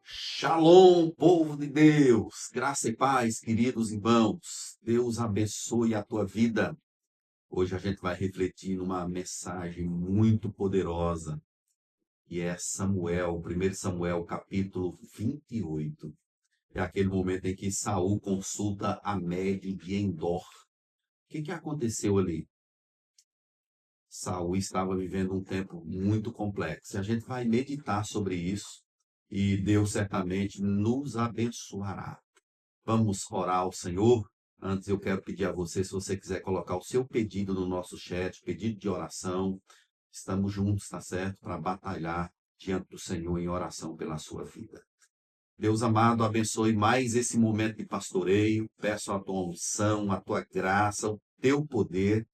Shalom, povo de Deus, graça e paz, queridos irmãos. Deus abençoe a tua vida. Hoje a gente vai refletir numa mensagem muito poderosa, que é Samuel, 1 Samuel, capítulo 28. É aquele momento em que Saul consulta Amédio de Endor. O que aconteceu ali? Saul estava vivendo um tempo muito complexo. A gente vai meditar sobre isso e Deus certamente nos abençoará. Vamos orar ao Senhor? Antes eu quero pedir a você, se você quiser colocar o seu pedido no nosso chat, pedido de oração. Estamos juntos, tá certo? Para batalhar diante do Senhor em oração pela sua vida. Deus amado, abençoe mais esse momento de pastoreio. Peço a tua unção, a tua graça, o teu poder.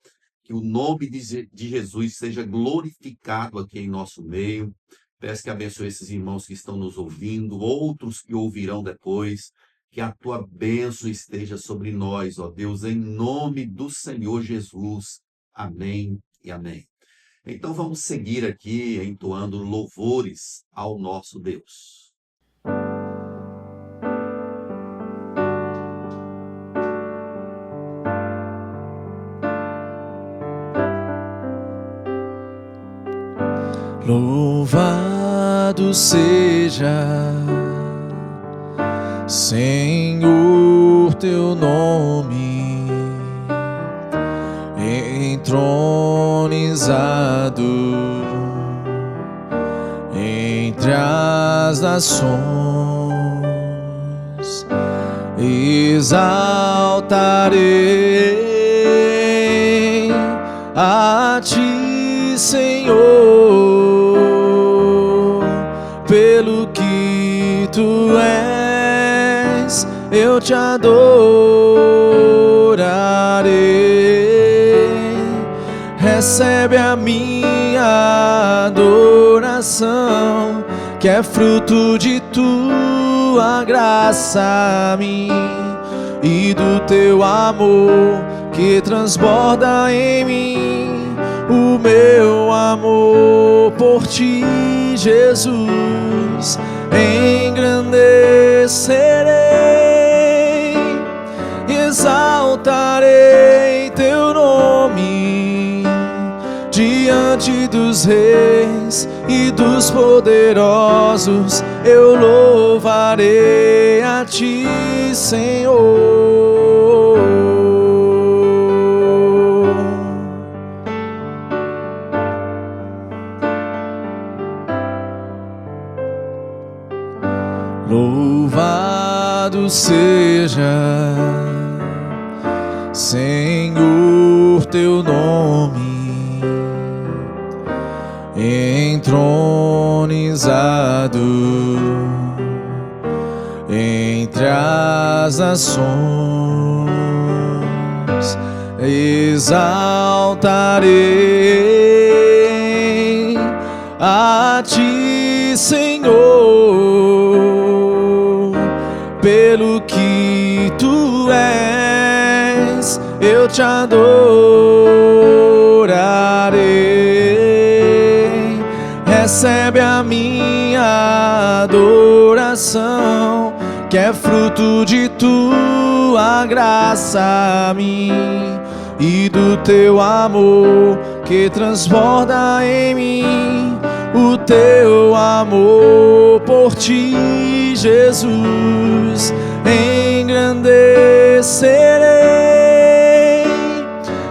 Que o nome de Jesus seja glorificado aqui em nosso meio. Peço que abençoe esses irmãos que estão nos ouvindo, outros que ouvirão depois. Que a tua bênção esteja sobre nós, ó Deus, em nome do Senhor Jesus. Amém e amém. Então vamos seguir aqui entoando louvores ao nosso Deus. Louvado seja, Senhor, teu nome, entronizado entre as nações. Exaltarei a ti, Senhor, pelo que tu és, eu te adorarei. Recebe a minha adoração, que é fruto de tua graça a mim e do teu amor que transborda em mim. O meu amor por ti, Jesus, engrandecerei, exaltarei teu nome diante dos reis e dos poderosos. Eu louvarei a ti, Senhor. Louvado seja, Senhor, teu nome, entronizado entre as nações. Exaltarei a ti, Senhor, pelo que tu és, eu te adorarei. Recebe a minha adoração, que é fruto de tua graça a mim e do teu amor que transborda em mim. O teu amor por ti, Jesus, engrandecerei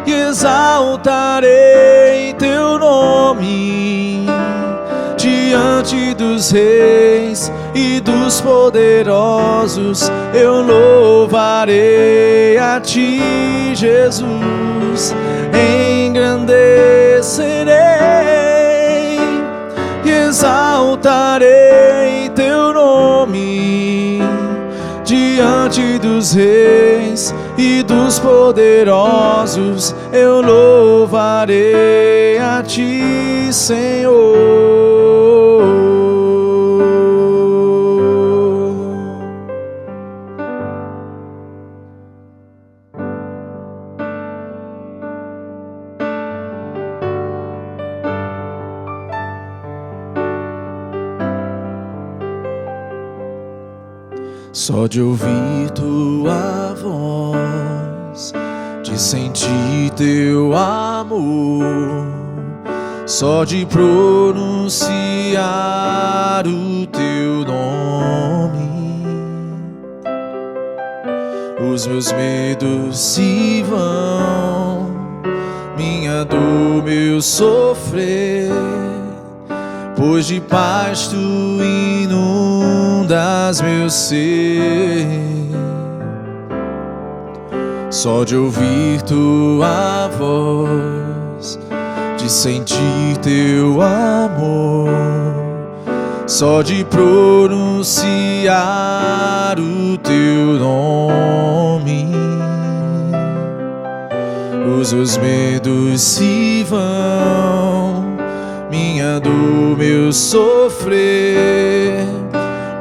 e exaltarei teu nome diante dos reis e dos poderosos. Eu louvarei a ti, Jesus, engrandecerei e exaltarei teu nome diante dos reis e dos poderosos. Eu louvarei a ti, Senhor. Só de ouvir tua voz, de sentir teu amor, só de pronunciar o teu nome, os meus medos se vão, minha dor, meu sofrer, pois de paz tu inundas meu ser. Só de ouvir tua voz, de sentir teu amor, só de pronunciar o teu nome, os meus medos se vão, minha dor, meu sofrer,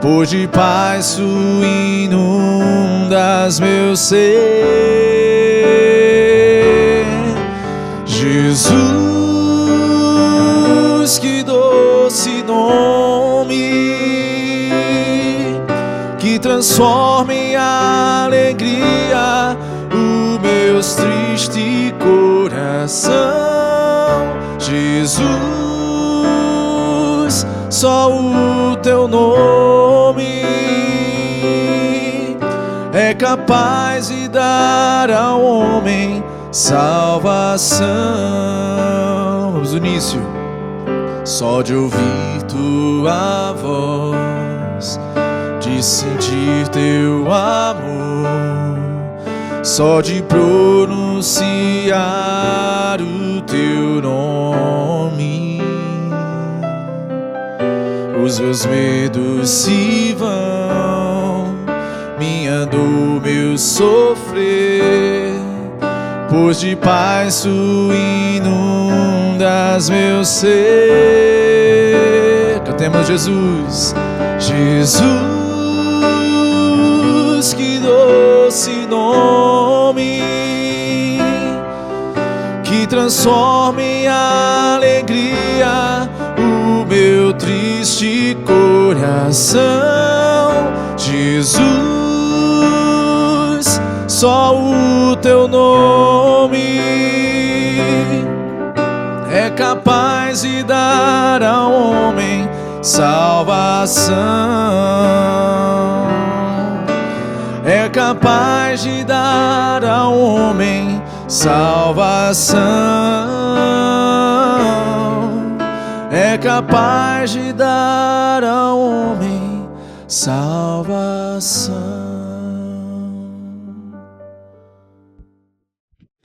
pois de paz tu inundas meu ser. Jesus, que doce nome, que transforma em alegria o meu triste coração. Jesus, só o teu nome é capaz de dar ao homem salvação. Vamos no início. Só de ouvir tua voz, de sentir teu amor, só de pronunciar o teu nome, os meus medos se vão, minha dor, meu sofrer, pois de paz tu inundas meu ser. Cantemos Jesus. Jesus, que doce nome, que transforma em alegria o meu triste coração. Jesus, só o teu nome é capaz de dar ao homem salvação, é capaz de dar ao homem salvação, é capaz de dar ao homem salvação.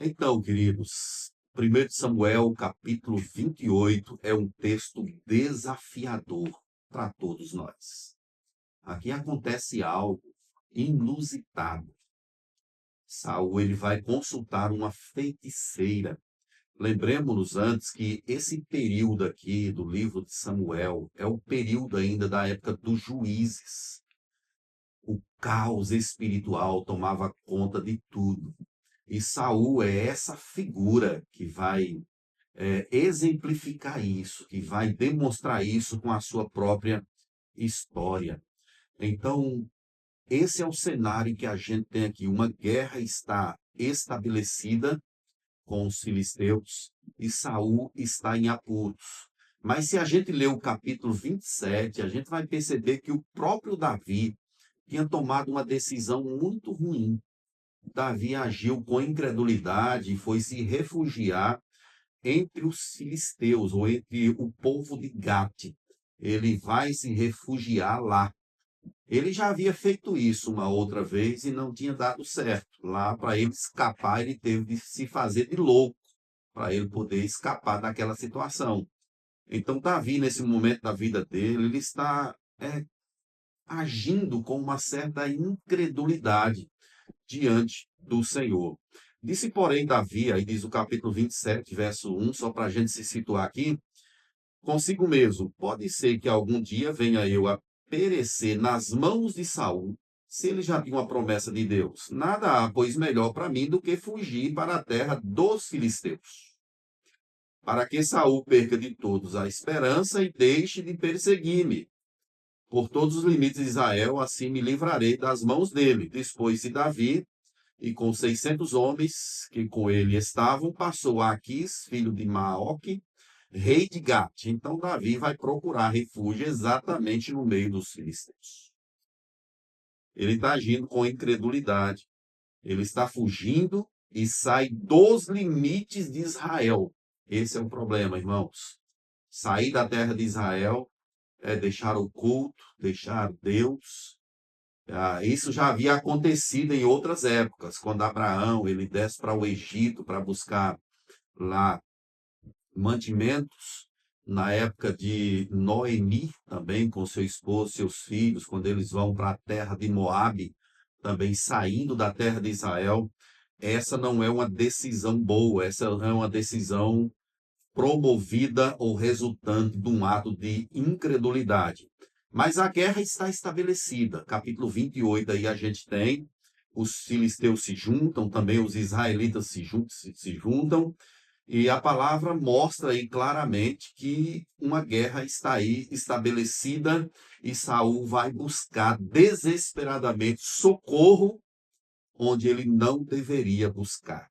Então, queridos, 1 Samuel, capítulo 28, é um texto desafiador para todos nós. Aqui acontece algo inusitado. Saul, ele vai consultar uma feiticeira. Lembremos-nos antes que esse período aqui do livro de Samuel é o período ainda da época dos juízes. O caos espiritual tomava conta de tudo. E Saul é essa figura que vai exemplificar isso, que vai demonstrar isso com a sua própria história. Então, esse é o cenário que a gente tem aqui. Uma guerra está estabelecida com os filisteus e Saul está em apuros. Mas se a gente ler o capítulo 27, a gente vai perceber que o próprio Davi tinha tomado uma decisão muito ruim. Davi agiu com incredulidade e foi se refugiar entre os filisteus, ou entre o povo de Gate. Ele vai se refugiar lá. Ele já havia feito isso uma outra vez e não tinha dado certo. Lá, para ele escapar, ele teve de se fazer de louco, para ele poder escapar daquela situação. Então, Davi, nesse momento da vida dele, ele está agindo com uma certa incredulidade diante do Senhor. Disse, porém, Davi, aí diz o capítulo 27, verso 1, só para a gente se situar aqui, consigo mesmo, pode ser que algum dia venha eu a perecer nas mãos de Saul, se ele já tinha uma promessa de Deus. Nada há, pois, melhor para mim do que fugir para a terra dos filisteus, para que Saul perca de todos a esperança e deixe de perseguir-me. por todos os limites de Israel, assim me livrarei das mãos dele. Dispôs-se Davi, e com 600 homens que com ele estavam, passou a Aquis, filho de Maoque, rei de Gate. Então Davi vai procurar refúgio exatamente no meio dos filisteus. Ele está agindo com incredulidade. Ele está fugindo e sai dos limites de Israel. Esse é o problema, irmãos. Sair da terra de Israel é deixar o culto, deixar Deus. Isso já havia acontecido em outras épocas, quando Abraão ele desce para o Egito para buscar lá mantimentos, na época de Noemi, também com seu esposo, seus filhos, quando eles vão para a terra de Moabe, também saindo da terra de Israel. Essa não é uma decisão boa, essa é uma decisão promovida ou resultante de um ato de incredulidade. Mas a guerra está estabelecida. Capítulo 28, aí a gente tem, os filisteus se juntam, também os israelitas se juntam, e a palavra mostra aí claramente que uma guerra está aí estabelecida e Saul vai buscar desesperadamente socorro onde ele não deveria buscar.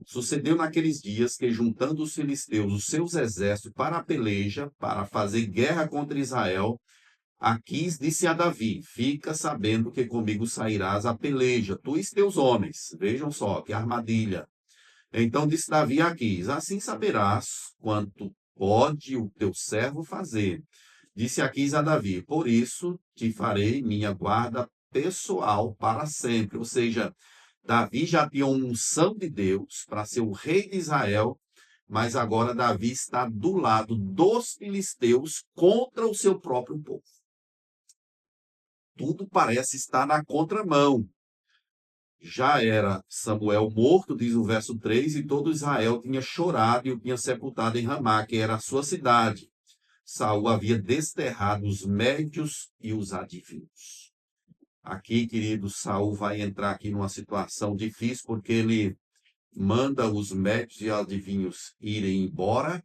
Sucedeu naqueles dias que, juntando os filisteus, os seus exércitos para a peleja, para fazer guerra contra Israel, Aquis disse a Davi: fica sabendo que comigo sairás a peleja, tu e teus homens. Vejam só, que armadilha. Então disse Davi a Aquis: assim saberás quanto pode o teu servo fazer. Disse Aquis a Davi: por isso te farei minha guarda pessoal para sempre. Ou seja, Davi já tinha uma unção de Deus para ser o rei de Israel, mas agora Davi está do lado dos filisteus contra o seu próprio povo. Tudo parece estar na contramão. Já era Samuel morto, diz o verso 3, e todo Israel tinha chorado e o tinha sepultado em Ramá, que era a sua cidade. Saul havia desterrado os médios e os adivinhos. Aqui, querido, Saul vai entrar aqui numa situação difícil, porque ele manda os médios e adivinhos irem embora,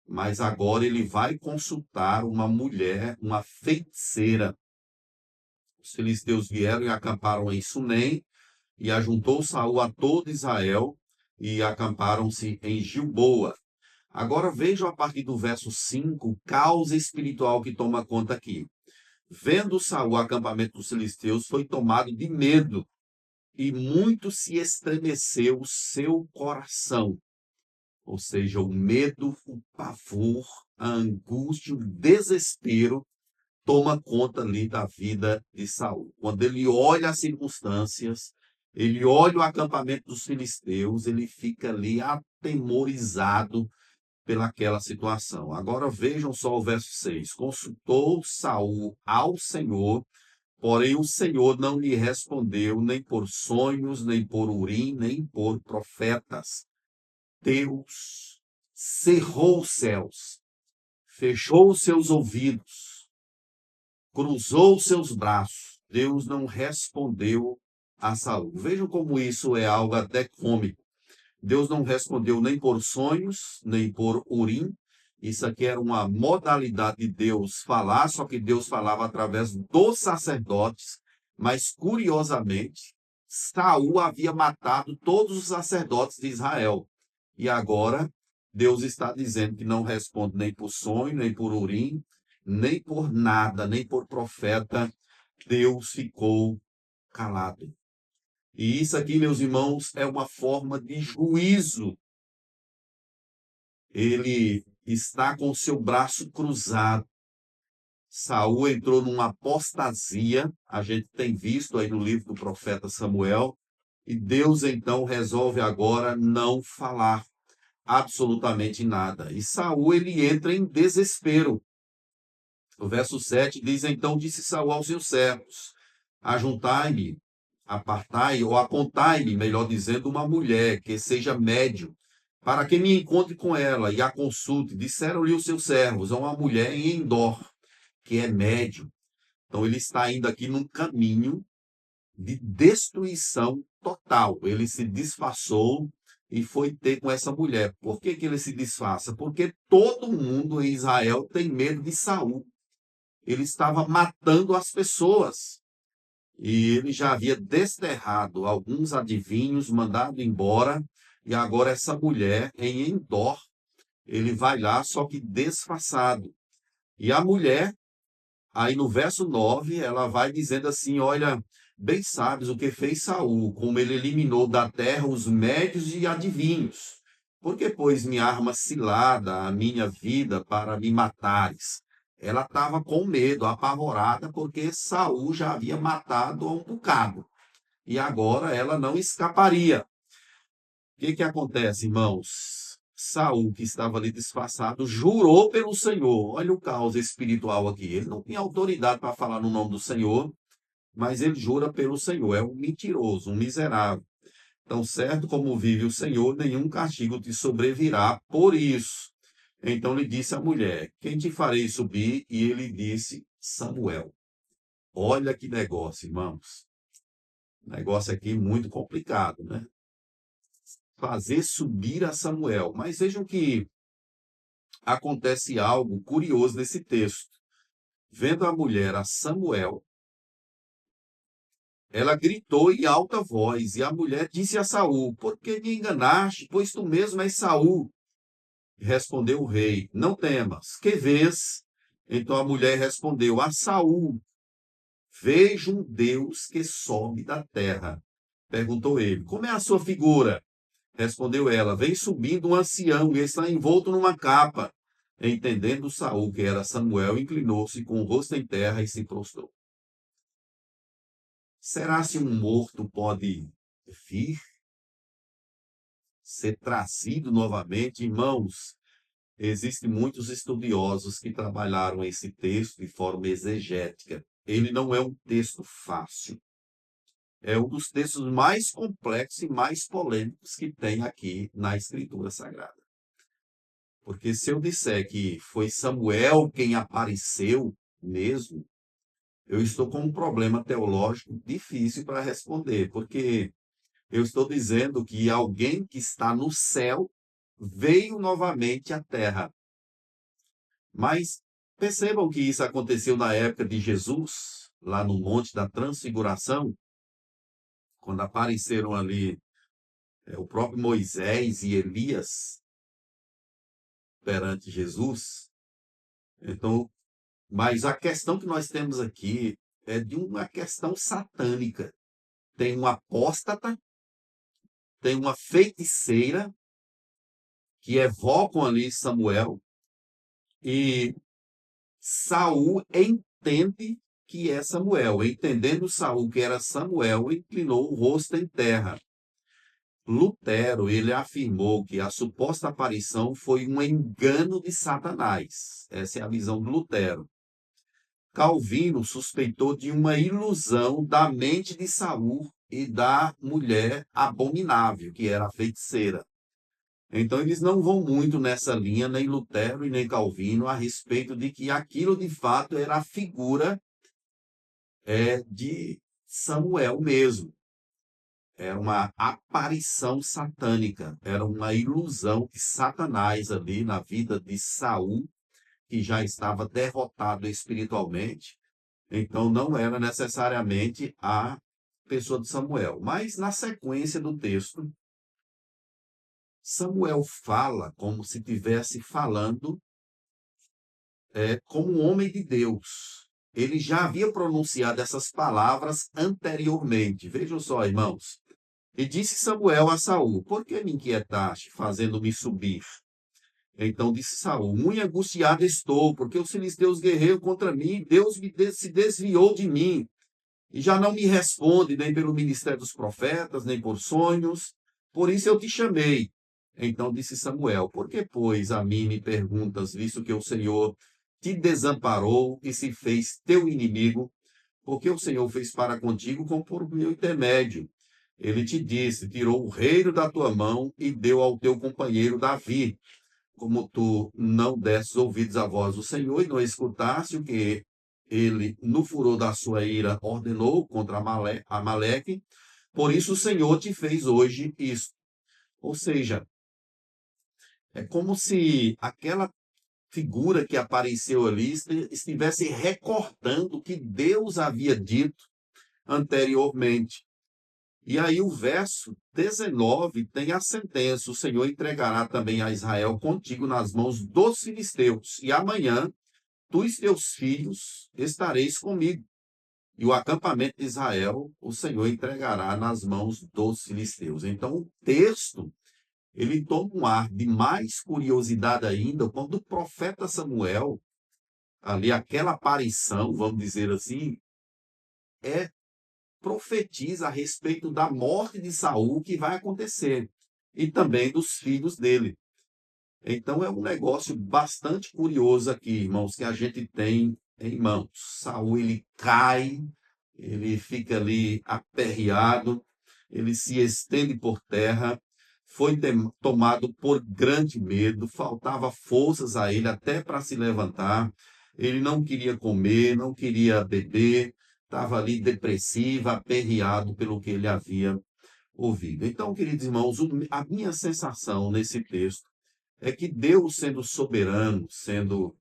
mas agora ele vai consultar uma mulher, uma feiticeira. Os filisteus vieram e acamparam em Sunem, e ajuntou Saul a todo Israel, e acamparam-se em Gilboa. Agora vejam a partir do verso 5, o caos espiritual que toma conta aqui. Vendo Saul o acampamento dos filisteus, foi tomado de medo, e muito se estremeceu o seu coração. Ou seja, o medo, o pavor, a angústia, o desespero toma conta ali da vida de Saul. Quando ele olha as circunstâncias, ele olha o acampamento dos filisteus, ele fica ali atemorizado pelaquela situação. Agora vejam só o verso 6. Consultou Saul ao Senhor, porém o Senhor não lhe respondeu, nem por sonhos, nem por urim, nem por profetas. Deus cerrou os céus, fechou os seus ouvidos, cruzou os seus braços. Deus não respondeu a Saul. Vejam como isso é algo até cômico. Deus não respondeu nem por sonhos, nem por urim. Isso aqui era uma modalidade de Deus falar, só que Deus falava através dos sacerdotes. Mas, curiosamente, Saul havia matado todos os sacerdotes de Israel. E agora, Deus está dizendo que não responde nem por sonho, nem por urim, nem por nada, nem por profeta. Deus ficou calado. E isso aqui, meus irmãos, é uma forma de juízo. Ele está com o seu braço cruzado. Saul entrou numa apostasia, a gente tem visto aí no livro do profeta Samuel, e Deus então resolve agora não falar absolutamente nada. E Saul ele entra em desespero. O verso 7 diz: então disse Saul aos seus servos: ajuntai-me, apartai ou apontai-me, melhor dizendo, uma mulher que seja médium, para que me encontre com ela e a consulte. Disseram-lhe os seus servos: a uma mulher em Endor, que é médium. Então ele está indo aqui num caminho de destruição total. Ele se disfarçou e foi ter com essa mulher. Por que ele se disfarça? Porque todo mundo em Israel tem medo de Saul. ele estava matando as pessoas. E ele já havia desterrado alguns adivinhos, mandado embora, e agora essa mulher, em Endor, ele vai lá, só que disfarçado. E a mulher, aí no verso 9, ela vai dizendo assim: olha, bem sabes o que fez Saul, como ele eliminou da terra os médios e adivinhos. Por que, pois, me arma cilada a minha vida para me matares? Ela estava com medo, apavorada, porque Saul já havia matado a um bocado. E agora ela não escaparia. O que acontece, irmãos? Saul, que estava ali disfarçado, jurou pelo Senhor. Olha o caos espiritual aqui. Ele não tinha autoridade para falar no nome do Senhor, mas ele jura pelo Senhor. É um mentiroso, um miserável. Tão certo como vive o Senhor, nenhum castigo te sobrevirá por isso. Então lhe disse a mulher: quem te farei subir? E ele disse: Samuel. Olha que negócio, irmãos. Negócio aqui muito complicado, né? Fazer subir a Samuel. Mas vejam que acontece algo curioso nesse texto. Vendo a mulher a Samuel, ela gritou em alta voz, e a mulher disse a Saul: por que me enganaste? Pois tu mesmo és Saul. Respondeu o rei: não temas, que vês? Então a mulher respondeu: a Saul, vejo um Deus que sobe da terra. Perguntou ele: como é a sua figura? Respondeu ela: vem subindo um ancião e está envolto numa capa. Entendendo Saul que era Samuel, inclinou-se com o rosto em terra e se prostrou. Será se um morto pode vir? Ser trazido novamente? Irmãos, existem muitos estudiosos que trabalharam esse texto de forma exegética. Ele não é um texto fácil. É um dos textos mais complexos e mais polêmicos que tem aqui na Escritura Sagrada. Porque se eu disser que foi Samuel quem apareceu mesmo, eu estou com um problema teológico difícil para responder, porque eu estou dizendo que alguém que está no céu veio novamente à terra. Mas percebam que isso aconteceu na época de Jesus, lá no Monte da Transfiguração, quando apareceram ali o próprio Moisés e Elias perante Jesus. Então, mas a questão que nós temos aqui é de uma questão satânica. Tem um apóstata, tem uma feiticeira que evocam ali Samuel, e Saul entende que é Samuel. Entendendo Saul que era Samuel, inclinou o rosto em terra. Lutero, ele afirmou que a suposta aparição foi um engano de Satanás. Essa é a visão de Lutero. Calvino suspeitou de uma ilusão da mente de Saul e da mulher abominável, que era a feiticeira. Então, eles não vão muito nessa linha, nem Lutero e nem Calvino, a respeito de que aquilo de fato era a figura de Samuel mesmo. Era uma aparição satânica, era uma ilusão de Satanás ali na vida de Saul, que já estava derrotado espiritualmente. Então, não era necessariamente a pessoa de Samuel. Mas, na sequência do texto, Samuel fala como se estivesse falando como um homem de Deus. Ele já havia pronunciado essas palavras anteriormente. Vejam só, irmãos. E disse Samuel a Saul: por que me inquietaste, fazendo-me subir? Então disse Saul: muito angustiado estou, porque os filisteus guerreiam contra mim, Deus se desviou de mim, e já não me responde nem pelo ministério dos profetas, nem por sonhos. Por isso eu te chamei. Então disse Samuel: por que, pois, a mim me perguntas, visto que o Senhor te desamparou e se fez teu inimigo? Porque o Senhor fez para contigo como por meu intermédio. Ele te disse: tirou o reino da tua mão e deu ao teu companheiro Davi. Como tu não desses ouvidos à voz do Senhor e não escutaste o que ele, no furor da sua ira, ordenou contra Amaleque, por isso o Senhor te fez hoje isto. Ou seja, é como se aquela figura que apareceu ali estivesse recordando o que Deus havia dito anteriormente. E aí o verso 19 tem a sentença: o Senhor entregará também a Israel contigo nas mãos dos filisteus, e amanhã tu e teus filhos estareis comigo. E o acampamento de Israel, o Senhor entregará nas mãos dos filisteus. Então, o texto, ele toma um ar de mais curiosidade ainda, quando o profeta Samuel, ali aquela aparição, vamos dizer assim, profetiza a respeito da morte de Saul que vai acontecer, e também dos filhos dele. Então, é um negócio bastante curioso aqui, irmãos, que a gente tem em mãos. Saul, ele cai, ele fica ali aperreado, ele se estende por terra, foi tomado por grande medo, faltava forças a ele até para se levantar, ele não queria comer, não queria beber, estava ali depressivo, aperreado pelo que ele havia ouvido. Então, queridos irmãos, a minha sensação nesse texto é que Deus, sendo soberano, sendo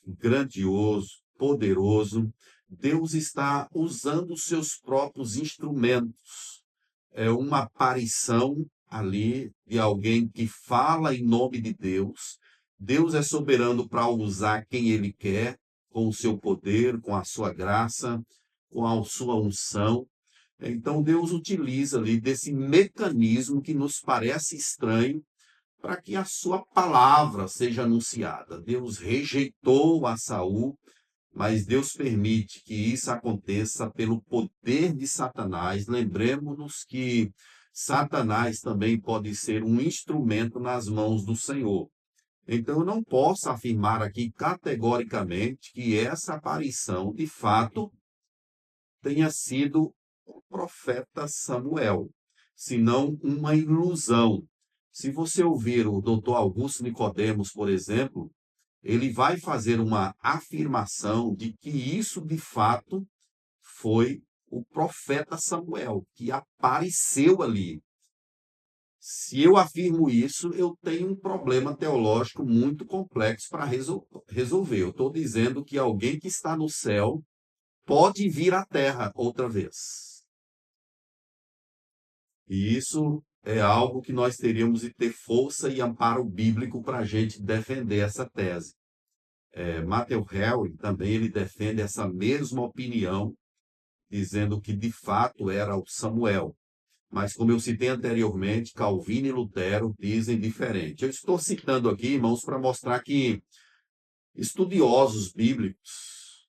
grandioso, poderoso, Deus está usando os seus próprios instrumentos. É uma aparição ali de alguém que fala em nome de Deus. Deus é soberano para usar quem ele quer, com o seu poder, com a sua graça, com a sua unção. Então Deus utiliza ali desse mecanismo que nos parece estranho, para que a sua palavra seja anunciada. Deus rejeitou a Saul, mas Deus permite que isso aconteça pelo poder de Satanás. Lembremos-nos que Satanás também pode ser um instrumento nas mãos do Senhor. Então, eu não posso afirmar aqui categoricamente que essa aparição, de fato, tenha sido o profeta Samuel, senão uma ilusão. Se você ouvir o doutor Augusto Nicodemos, por exemplo, ele vai fazer uma afirmação de que isso, de fato, foi o profeta Samuel, que apareceu ali. Se eu afirmo isso, eu tenho um problema teológico muito complexo para resolver. Eu estou dizendo que alguém que está no céu pode vir à terra outra vez. E isso é algo que nós teríamos de ter força e amparo bíblico para a gente defender essa tese. Matthew Henry também ele defende essa mesma opinião, dizendo que de fato era o Samuel. Mas, como eu citei anteriormente, Calvino e Lutero dizem diferente. Eu estou citando aqui, irmãos, para mostrar que estudiosos bíblicos,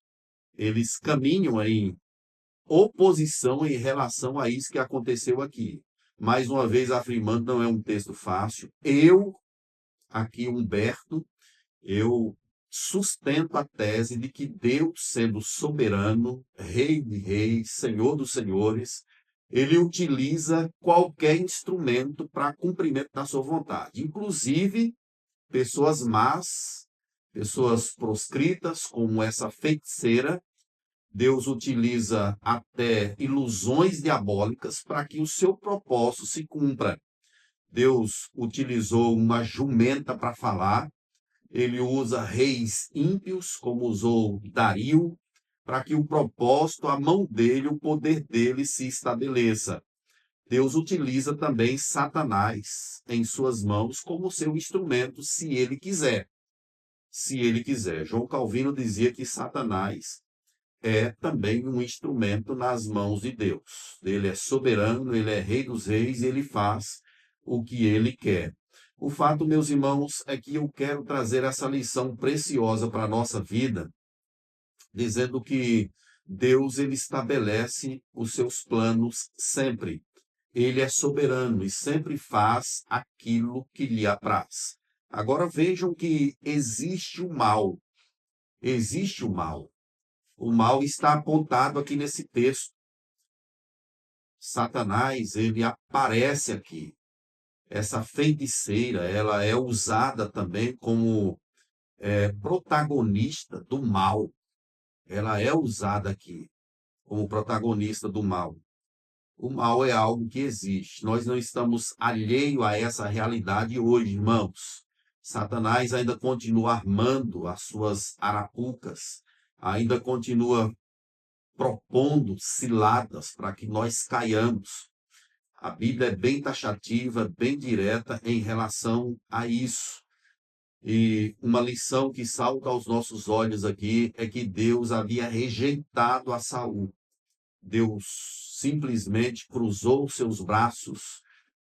eles caminham em oposição em relação a isso que aconteceu aqui. Mais uma vez, afirmando, não é um texto fácil. Eu, aqui, Humberto, eu sustento a tese de que Deus, sendo soberano, Rei de reis, Senhor dos senhores, ele utiliza qualquer instrumento para cumprimento da sua vontade. Inclusive, pessoas más, pessoas proscritas, como essa feiticeira, Deus utiliza até ilusões diabólicas para que o seu propósito se cumpra. Deus utilizou uma jumenta para falar, ele usa reis ímpios, como usou Dario, para que o propósito, a mão dele, o poder dele se estabeleça. Deus utiliza também Satanás em suas mãos como seu instrumento, se ele quiser. Se ele quiser. João Calvino dizia que Satanás é também um instrumento nas mãos de Deus. Ele é soberano, ele é rei dos reis, e ele faz o que ele quer. O fato, meus irmãos, é que eu quero trazer essa lição preciosa para a nossa vida, dizendo que Deus ele estabelece os seus planos sempre. Ele é soberano e sempre faz aquilo que lhe apraz. Agora vejam que existe o mal. Existe o mal. O mal está apontado aqui nesse texto. Satanás, ele aparece aqui. Essa feiticeira, ela é usada também como protagonista do mal. Ela é usada aqui como protagonista do mal. O mal é algo que existe. Nós não estamos alheios a essa realidade hoje, irmãos. Satanás ainda continua armando as suas arapucas, ainda continua propondo ciladas para que nós caiamos. A Bíblia é bem taxativa, bem direta em relação a isso. E uma lição que salta aos nossos olhos aqui é que Deus havia rejeitado a Saul. Deus simplesmente cruzou seus braços.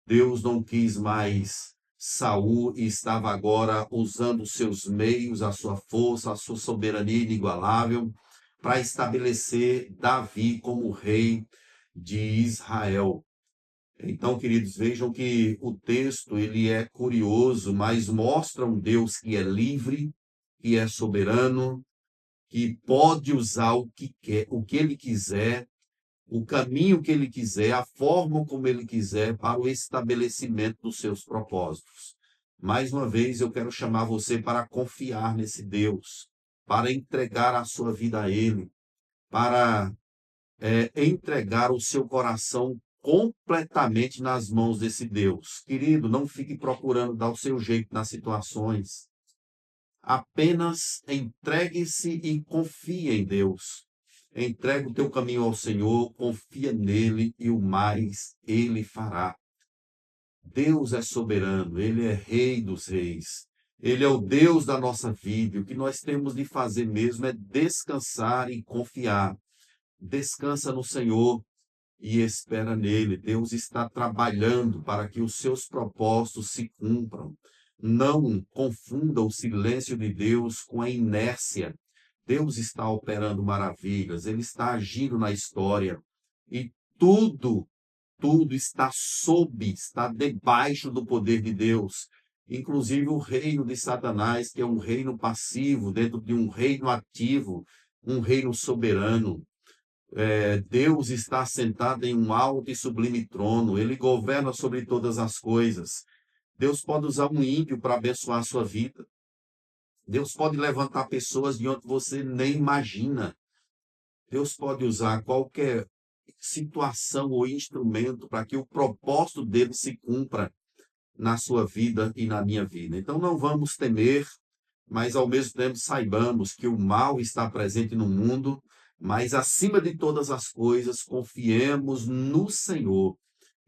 Deus não quis mais Saul e estava agora usando os seus meios, a sua força, a sua soberania inigualável para estabelecer Davi como rei de Israel. Então, queridos, vejam que o texto ele é curioso, mas mostra um Deus que é livre, que é soberano, que pode usar o que quer, o que ele quiser, o caminho que ele quiser, a forma como ele quiser para o estabelecimento dos seus propósitos. Mais uma vez, eu quero chamar você para confiar nesse Deus, para entregar a sua vida a ele, para entregar o seu coração completamente nas mãos desse Deus. Querido, não fique procurando dar o seu jeito nas situações. Apenas entregue-se e confie em Deus. Entregue o teu caminho ao Senhor, confia nele e o mais ele fará. Deus é soberano, ele é rei dos reis. Ele é o Deus da nossa vida. O que nós temos de fazer mesmo é descansar e confiar. Descansa no Senhor e espera nele. Deus está trabalhando para que os seus propósitos se cumpram. Não confunda o silêncio de Deus com a inércia. Deus está operando maravilhas, ele está agindo na história e tudo está debaixo do poder de Deus. Inclusive o reino de Satanás, que é um reino passivo, dentro de um reino ativo, um reino soberano. Deus está sentado em um alto e sublime trono, ele governa sobre todas as coisas. Deus pode usar um ímpio para abençoar a sua vida. Deus pode levantar pessoas de onde você nem imagina. Deus pode usar qualquer situação ou instrumento para que o propósito dele se cumpra na sua vida e na minha vida. Então não vamos temer, mas ao mesmo tempo saibamos que o mal está presente no mundo, mas acima de todas as coisas, confiemos no Senhor.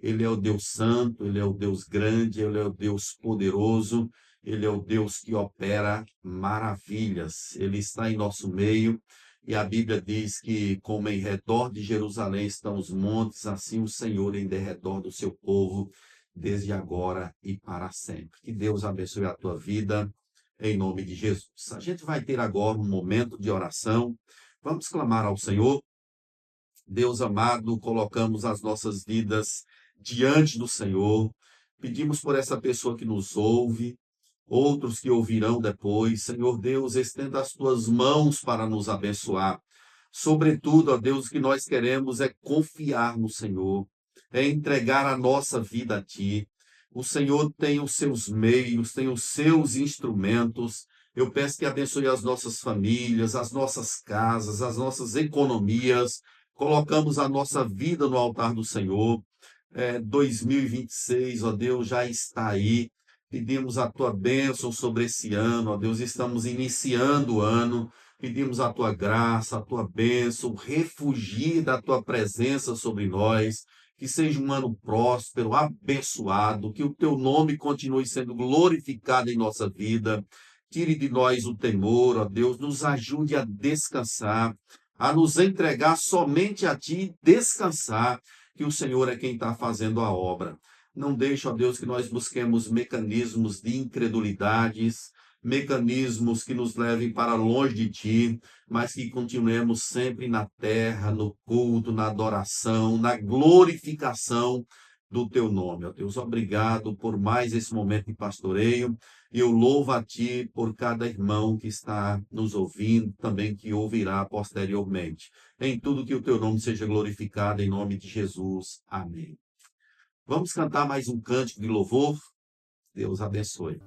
Ele é o Deus santo, ele é o Deus grande, ele é o Deus poderoso, ele é o Deus que opera maravilhas. Ele está em nosso meio e a Bíblia diz que como em redor de Jerusalém estão os montes, assim o Senhor em derredor do seu povo, desde agora e para sempre. Que Deus abençoe a tua vida, em nome de Jesus. A gente vai ter agora um momento de oração. Vamos clamar ao Senhor. Deus amado, colocamos as nossas vidas diante do Senhor. Pedimos por essa pessoa que nos ouve, outros que ouvirão depois. Senhor Deus, estenda as tuas mãos para nos abençoar. Sobretudo, ó Deus, o que nós queremos é confiar no Senhor, é entregar a nossa vida a Ti. O Senhor tem os seus meios, tem os seus instrumentos. Eu peço que abençoe as nossas famílias, as nossas casas, as nossas economias. Colocamos a nossa vida no altar do Senhor. 2026, ó Deus, já está aí. Pedimos a Tua bênção sobre esse ano, ó Deus, estamos iniciando o ano. Pedimos a Tua graça, a Tua bênção, refugie da Tua presença sobre nós. Que seja um ano próspero, abençoado, que o Teu nome continue sendo glorificado em nossa vida. Tire de nós o temor, ó Deus, nos ajude a descansar, a nos entregar somente a Ti e descansar, que o Senhor é quem está fazendo a obra. Não deixe, ó Deus, que nós busquemos mecanismos de incredulidades, mecanismos que nos levem para longe de Ti, mas que continuemos sempre na terra, no culto, na adoração, na glorificação do Teu nome. Ó Deus, obrigado por mais esse momento de pastoreio. Eu louvo a Ti por cada irmão que está nos ouvindo, também que ouvirá posteriormente. Em tudo que o Teu nome seja glorificado, em nome de Jesus. Amém. Vamos cantar mais um cântico de louvor. Deus abençoe.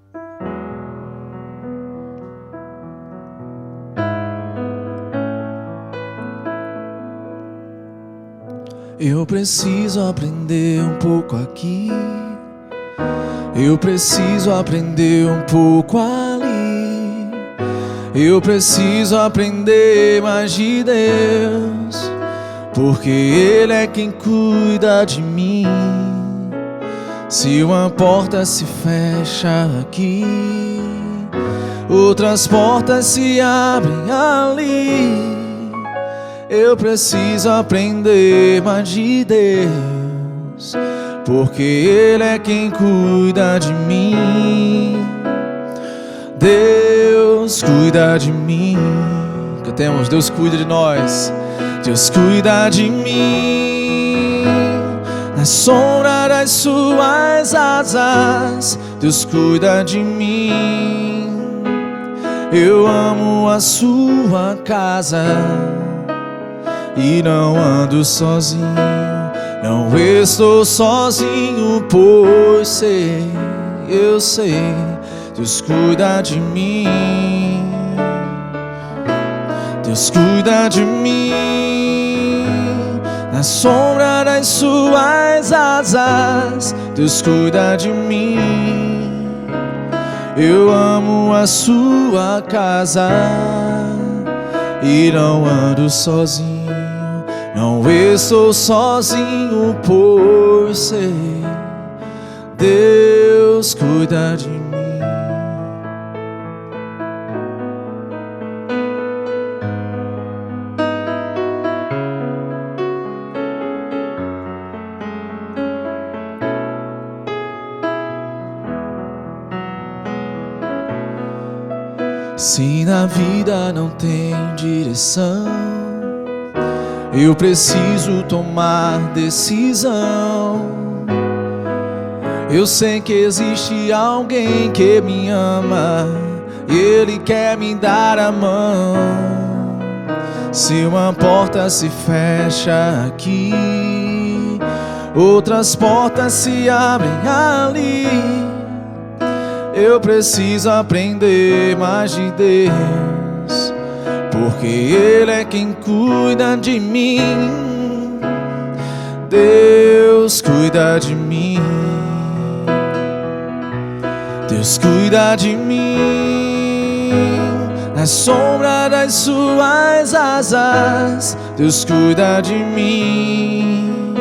Eu preciso aprender um pouco aqui. Eu preciso aprender um pouco ali. Eu preciso aprender mais de Deus, porque Ele é quem cuida de mim. Se uma porta se fecha aqui, outras portas se abrem ali. Eu preciso aprender mais de Deus, porque Ele é quem cuida de mim. Deus cuida de mim. Cantemos, Deus cuida de nós. Deus cuida de mim. Na sombra das suas asas, Deus cuida de mim. Eu amo a sua casa e não ando sozinho. Não estou sozinho, pois sei, eu sei, Deus cuida de mim. Deus cuida de mim. Na sombra das suas asas, Deus cuida de mim. Eu amo a sua casa e não ando sozinho. Não estou sozinho, pois sei, Deus cuida de mim. Se na vida não tem direção, eu preciso tomar decisão. Eu sei que existe alguém que me ama, Ele quer me dar a mão. Se uma porta se fecha aqui, outras portas se abrem ali. Eu preciso aprender mais de Deus, porque Ele é quem cuida de mim. Deus cuida de mim. Deus cuida de mim. Na sombra das suas asas, Deus cuida de mim.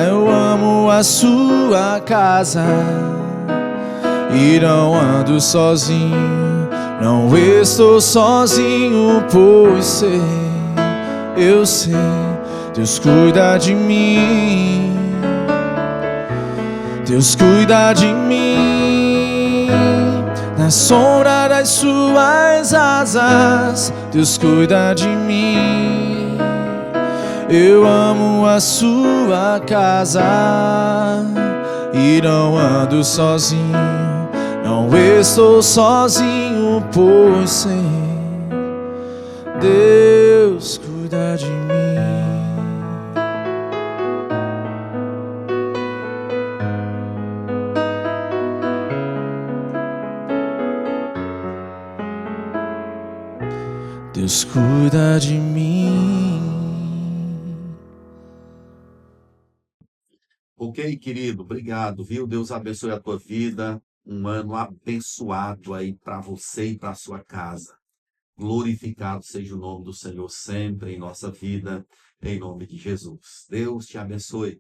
Eu amo a sua casa e não ando sozinho. Não estou sozinho, pois sei, eu sei, Deus cuida de mim. Deus cuida de mim. Na sombra das suas asas, Deus cuida de mim. Eu amo a sua casa e não ando sozinho. Não estou sozinho, pois sei, Deus cuida de mim. Deus cuida de mim. Ok, querido, obrigado, viu? Deus abençoe a tua vida. Um ano abençoado aí para você e para a sua casa. Glorificado seja o nome do Senhor sempre em nossa vida, em nome de Jesus. Deus te abençoe.